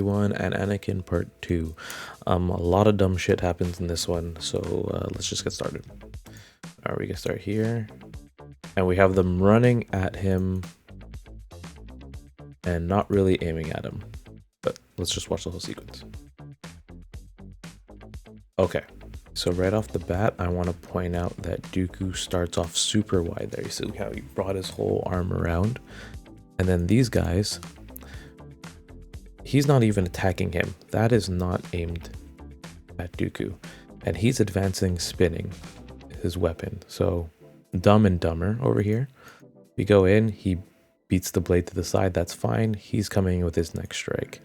Obi-Wan and Anakin Part 2. A lot of dumb shit happens in this one, so let's just get started. Alright, we can start here. And we have them running at him and not really aiming at him. But let's just watch the whole sequence. Okay, so right off the bat, I want to point out that Dooku starts off super wide there. You see how he brought his whole arm around. And then these guys, he's not even attacking him. That is not aimed at Dooku. And he's advancing, spinning his weapon. So Dumb and Dumber over here. We go in, he beats the blade to the side, that's fine. He's coming with his next strike.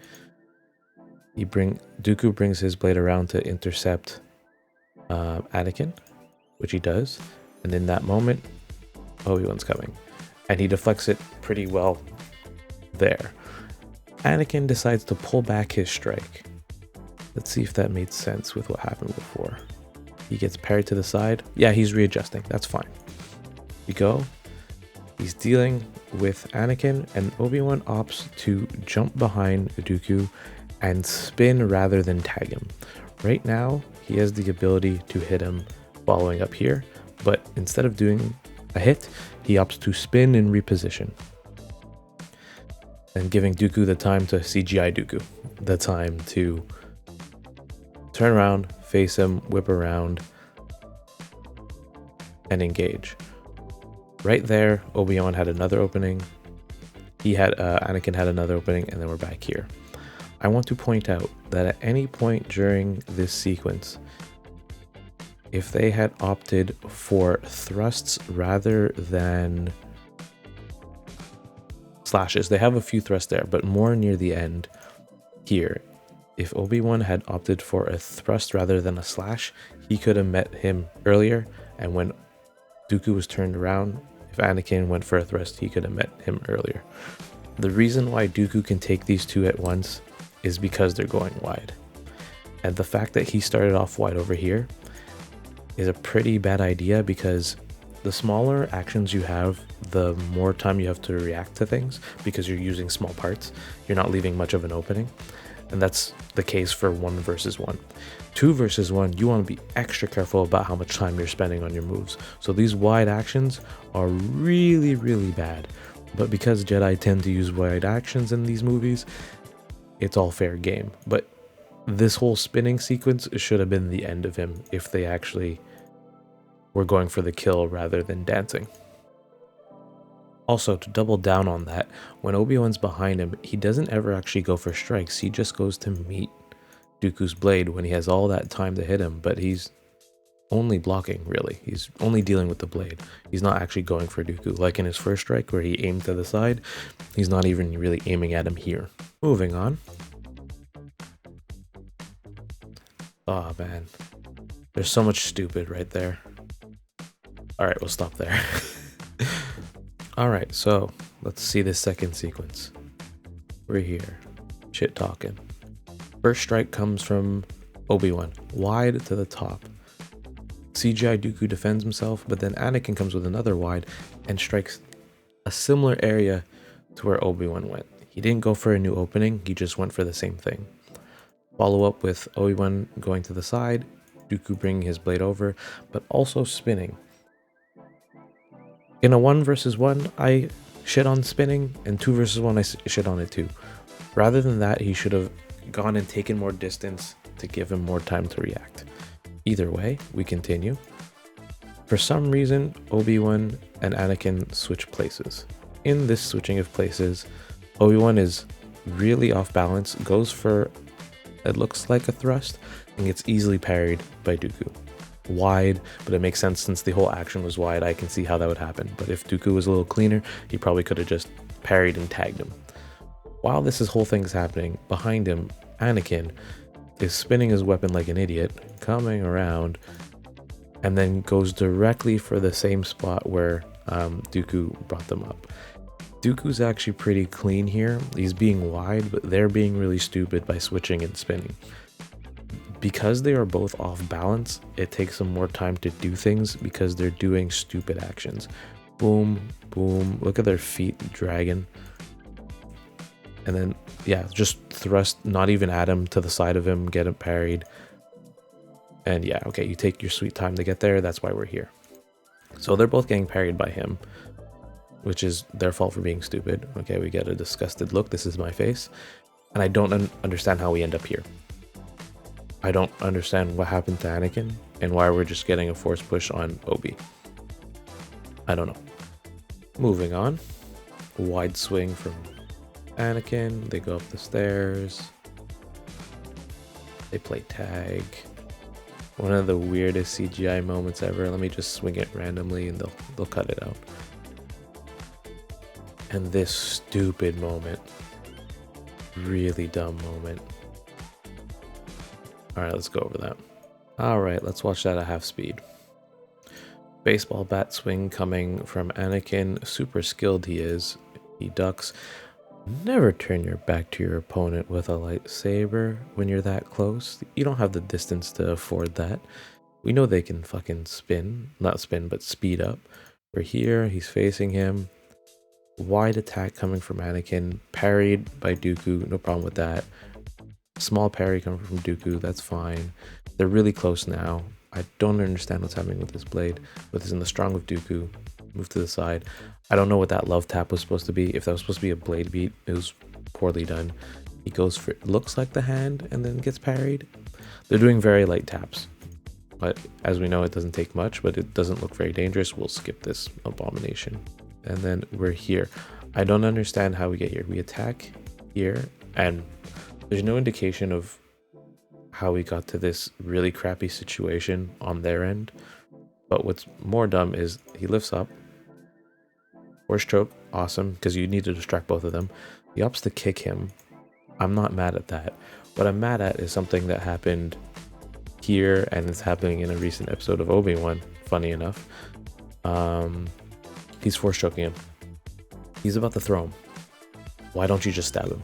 Dooku brings his blade around to intercept Anakin, which he does. And in that moment, Obi-Wan's coming. And he deflects it pretty well there. Anakin decides to pull back his strike. Let's see if that made sense with what happened before. He gets parried to the side. Yeah, he's readjusting. That's fine. We go. He's dealing with Anakin, and Obi-Wan opts to jump behind Dooku and spin rather than tag him. Right now, he has the ability to hit him following up here, but instead of doing a hit, he opts to spin and reposition. And giving Dooku the time to CGI Dooku, the time to turn around, face him, whip around, and engage. Right there, Obi-Wan had another opening. Anakin had another opening, and then we're back here. I want to point out that at any point during this sequence, if they had opted for thrusts rather than slashes, they have a few thrusts there, but more near the end here. If Obi-Wan had opted for a thrust rather than a slash, he could have met him earlier, and when Dooku was turned around, if Anakin went for a thrust, he could have met him earlier. The reason why Dooku can take these two at once is because they're going wide. And the fact that he started off wide over here is a pretty bad idea, because the smaller actions you have, the more time you have to react to things, because you're using small parts. You're not leaving much of an opening. And that's the case for 1 versus 1. 2 versus 1, you want to be extra careful about how much time you're spending on your moves. So these wide actions are really, really bad. But because Jedi tend to use wide actions in these movies, it's all fair game. But this whole spinning sequence should have been the end of him if they actually were going for the kill rather than dancing. Also, to double down on that, when Obi-Wan's behind him, he doesn't ever actually go for strikes. He just goes to meet Dooku's blade when he has all that time to hit him, but he's only blocking, really. He's only dealing with the blade. He's not actually going for Dooku. Like in his first strike where he aimed to the side, he's not even really aiming at him here. Moving on. Oh man, there's so much stupid right there. Alright, we'll stop there. Alright, so let's see this second sequence. We're here, shit talking. First strike comes from Obi-Wan, wide to the top. CGI Dooku defends himself, but then Anakin comes with another wide and strikes a similar area to where Obi-Wan went. He didn't go for a new opening, he just went for the same thing. Follow up with Obi-Wan going to the side, Dooku bringing his blade over, but also spinning. In a 1 versus 1, I shit on spinning, and 2 versus 1, I shit on it too. Rather than that, he should have gone and taken more distance to give him more time to react. Either way, we continue. For some reason, Obi-Wan and Anakin switch places. In this switching of places, Obi-Wan is really off balance, goes for, it looks like a thrust, and gets easily parried by Dooku. Wide, but it makes sense since the whole action was wide. I can see how that would happen, but if Dooku was a little cleaner, he probably could have just parried and tagged him. While this whole thing is happening, behind him, Anakin is spinning his weapon like an idiot, coming around, and then goes directly for the same spot where Dooku brought them up. Dooku's actually pretty clean here. He's being wide, but they're being really stupid by switching and spinning. Because they are both off balance, it takes them more time to do things because they're doing stupid actions. Boom, boom, look at their feet dragging. And then, yeah, just thrust, not even at him, to the side of him, get him parried. And yeah, okay, you take your sweet time to get there. That's why we're here. So they're both getting parried by him, which is their fault for being stupid. Okay, we get a disgusted look. This is my face. And I don't understand how we end up here. I don't understand what happened to Anakin and why we're just getting a force push on Obi. I don't know. Moving on. Wide swing from Anakin. They go up the stairs. They play tag. One of the weirdest CGI moments ever. Let me just swing it randomly and they'll cut it out. And this stupid moment. Really dumb moment. Alright, let's go over that. Alright, let's watch that at half speed. Baseball bat swing coming from Anakin. Super skilled he is. He ducks. Never turn your back to your opponent with a lightsaber when you're that close. You don't have the distance to afford that. We know they can fucking spin. Not spin, but speed up. We're here. He's facing him. Wide attack coming from Anakin. Parried by Dooku. No problem with that. Small parry coming from Dooku. That's fine. They're really close now. I don't understand what's happening with this blade. But this is in the strong of Dooku. Move to the side. I don't know what that love tap was supposed to be. If that was supposed to be a blade beat, it was poorly done. He goes for, looks like the hand, and then gets parried. They're doing very light taps. But as we know, it doesn't take much, but it doesn't look very dangerous. We'll skip this abomination. And then we're here. I don't understand how we get here. We attack here, and there's no indication of how we got to this really crappy situation on their end. But what's more dumb is he lifts up. Force choke, awesome, because you need to distract both of them. He opts to kick him. I'm not mad at that. What I'm mad at is something that happened here, and it's happening in a recent episode of Obi-Wan, funny enough. He's force choking him. He's about to throw him. Why don't you just stab him?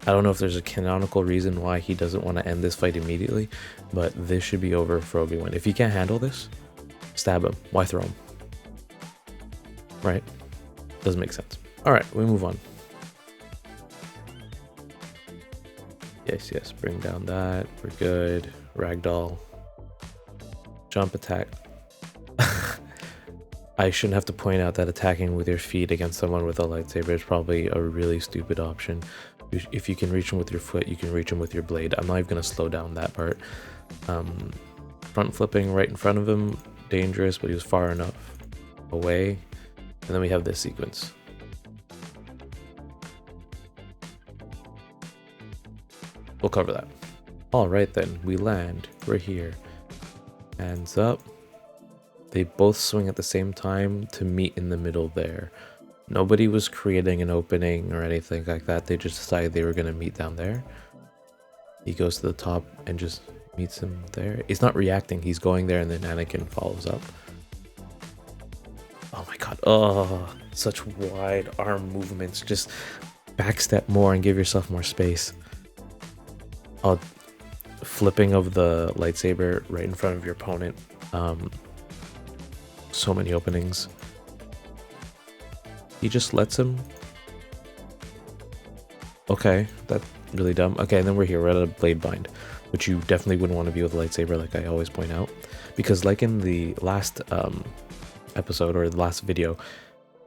I don't know if there's a canonical reason why he doesn't want to end this fight immediately, but this should be over for Obi-Wan. If he can't handle this, stab him. Why throw him? Right? Doesn't make sense. Alright, we move on. Yes, bring down that. We're good. Ragdoll. Jump attack. I shouldn't have to point out that attacking with your feet against someone with a lightsaber is probably a really stupid option. If you can reach him with your foot, you can reach him with your blade. I'm not even going to slow down that part. Front flipping right in front of him, dangerous, but he was far enough away. And then we have this sequence. We'll cover that. All right then, we land. We're here. Hands up. They both swing at the same time to meet in the middle there. Nobody was creating an opening or anything like that. They just decided they were going to meet down there. He goes to the top and just meets him there. He's not reacting. He's going there, and then Anakin follows up. Oh my god. Oh, such wide arm movements. Just backstep more and give yourself more space. Oh, flipping of the lightsaber right in front of your opponent. So many openings. He just lets him. Okay, that's really dumb. Okay, and then we're here. We're at a blade bind, which you definitely wouldn't want to be with a lightsaber, like I always point out. Because like in the last episode or the last video,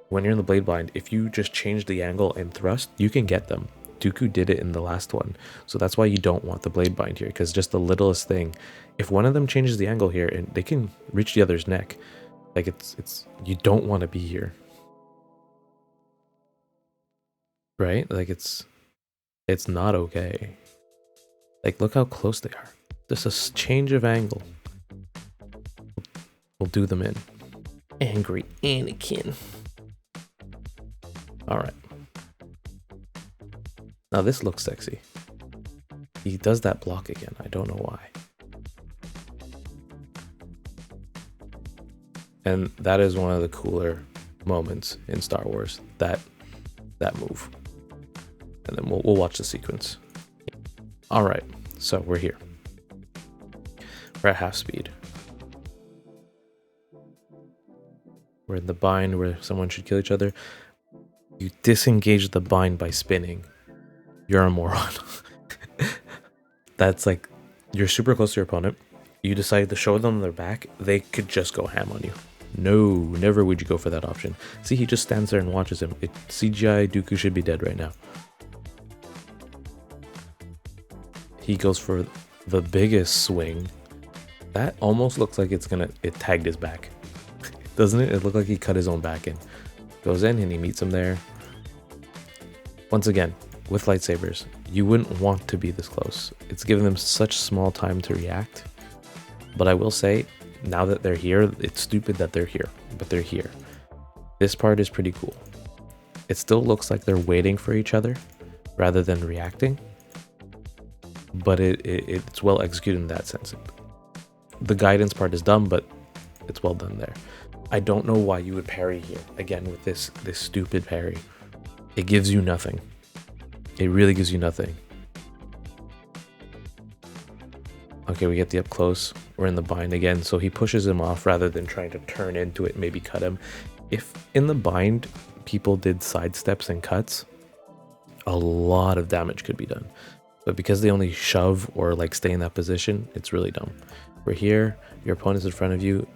when you're in the blade bind, if you just change the angle and thrust, you can get them. Dooku did it in the last one. So that's why you don't want the blade bind here, because just the littlest thing. If one of them changes the angle here, and they can reach the other's neck. Like it's you don't want to be here. Right? Like it's not okay. Like look how close they are. Just a change of angle will do them in. Angry Anakin. Alright. Now this looks sexy. He does that block again. I don't know why. And that is one of the cooler moments in Star Wars. That move. And then we'll watch the sequence. All right, so we're here. We're at half speed. We're in the bind where someone should kill each other. You disengage the bind by spinning. You're a moron. That's like, you're super close to your opponent. You decide to show them their back. They could just go ham on you. No, never would you go for that option. See, he just stands there and watches him. CGI Dooku should be dead right now. He goes for the biggest swing. That almost looks like it tagged his back. Doesn't it? It looked like he cut his own back in. Goes in and he meets him there. Once again, with lightsabers, you wouldn't want to be this close. It's given them such small time to react. But I will say, now that they're here, it's stupid that they're here, but they're here. This part is pretty cool. It still looks like they're waiting for each other rather than reacting, but it's well executed in that sense. The guidance part is dumb, but it's well done there. I don't know why you would parry here, again, with this stupid parry. It gives you nothing. It really gives you nothing. Okay, we get the up close. We're in the bind again, so he pushes him off rather than trying to turn into it, maybe cut him. If in the bind people did side steps and cuts, a lot of damage could be done. But because they only shove or like stay in that position, it's really dumb. We're here, your opponent's in front of you.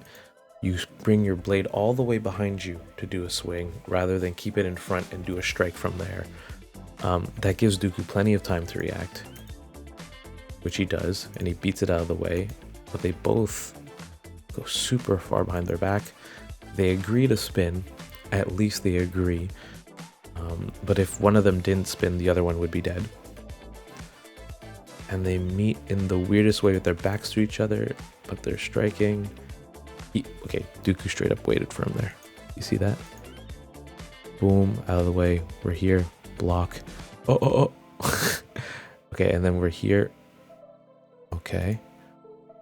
You bring your blade all the way behind you to do a swing rather than keep it in front and do a strike from there. That gives Dooku plenty of time to react, which he does, and he beats it out of the way. But they both go super far behind their back. They agree to spin, at least they agree. But if one of them didn't spin, the other one would be dead. And they meet in the weirdest way with their backs to each other, but they're striking. Okay, Dooku straight up waited for him there. You see that? Boom, out of the way. We're here. Block. Oh. Okay, and then we're here. Okay.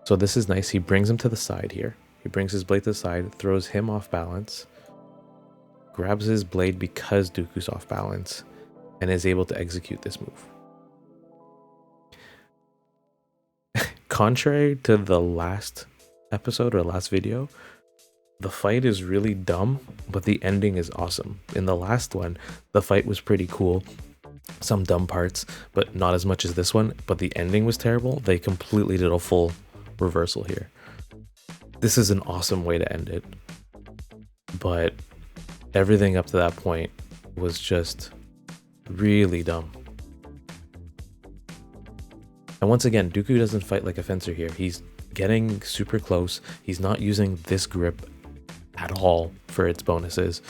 So this is nice. He brings him to the side here. He brings his blade to the side, throws him off balance, grabs his blade because Dooku's off balance, and is able to execute this move. Contrary to the last episode or last video, the fight is really dumb, but the ending is awesome. In the last one, the fight was pretty cool. Some dumb parts, but not as much as this one. But the ending was terrible. They completely did a full reversal here. This is an awesome way to end it. But everything up to that point was just really dumb. And once again, Dooku doesn't fight like a fencer here. He's getting super close. He's not using this grip at all for its bonuses.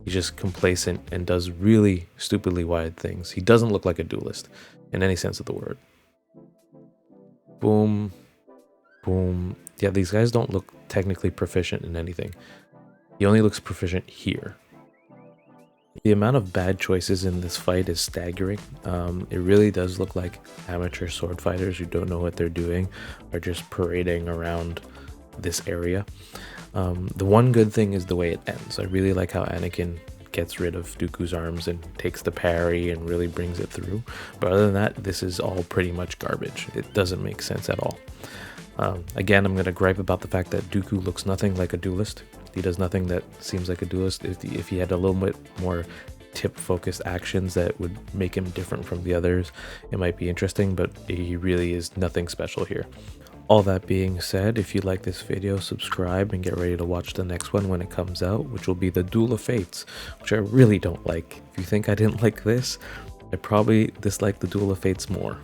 He's just complacent and does really stupidly wide things. He doesn't look like a duelist in any sense of the word. Boom. Boom. Yeah, these guys don't look technically proficient in anything. He only looks proficient here. The amount of bad choices in this fight is staggering. It really does look like amateur sword fighters who don't know what they're doing are just parading around this area. The one good thing is the way it ends. I really like how Anakin gets rid of Dooku's arms and takes the parry and really brings it through. But other than that, this is all pretty much garbage. It doesn't make sense at all. Again, I'm going to gripe about the fact that Dooku looks nothing like a duelist. He does nothing that seems like a duelist. If he had a little bit more tip-focused actions that would make him different from the others, it might be interesting, but he really is nothing special here. All that being said, if you like this video, subscribe and get ready to watch the next one when it comes out, which will be the Duel of Fates, which I really don't like. If you think I didn't like this, I probably dislike the Duel of Fates more.